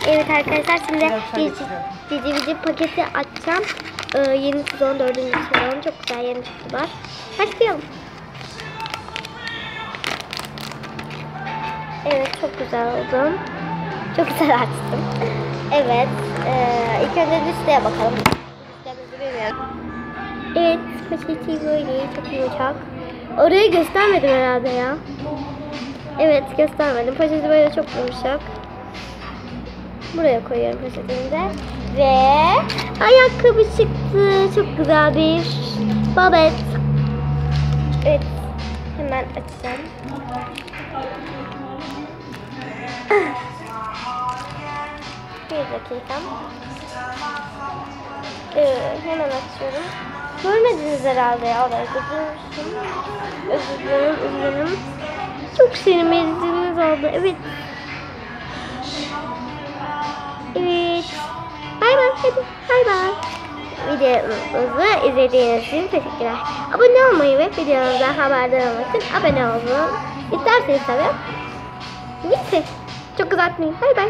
Evet arkadaşlar, şimdi cici paketi açacağım. Yeni sezon, 4. sezon. Çok güzel yeni çıktılar. Başlayalım. Evet, çok güzel oldu. Çok güzel açtım. Evet. İlk önce listeye bakalım. Listemizi bilmiyorum. Evet, paketi böyle çok yumuşak. Orayı göstermedim herhalde ya. Evet, göstermedim. Paketi böyle çok yumuşak. Buraya koyuyorum poşetimize. Ve ayakkabı çıktı. Çok güzel bir babet. Evet. Hemen açacağım. Bir dakika. Hemen açıyorum. Görmediniz herhalde ya. Oraya götürmüştüm. Özür dilerim. Çok şirin bezimiz oldu. Evet. Evet. Bay bay. Hadi. Bay bay. Videomuzu izlediğiniz için teşekkürler. Abone olmayı ve videomuzdan haberdar olmak için abone olun. İsterseniz tabii. Neyse. Çok uzatmayayım. Bay bay.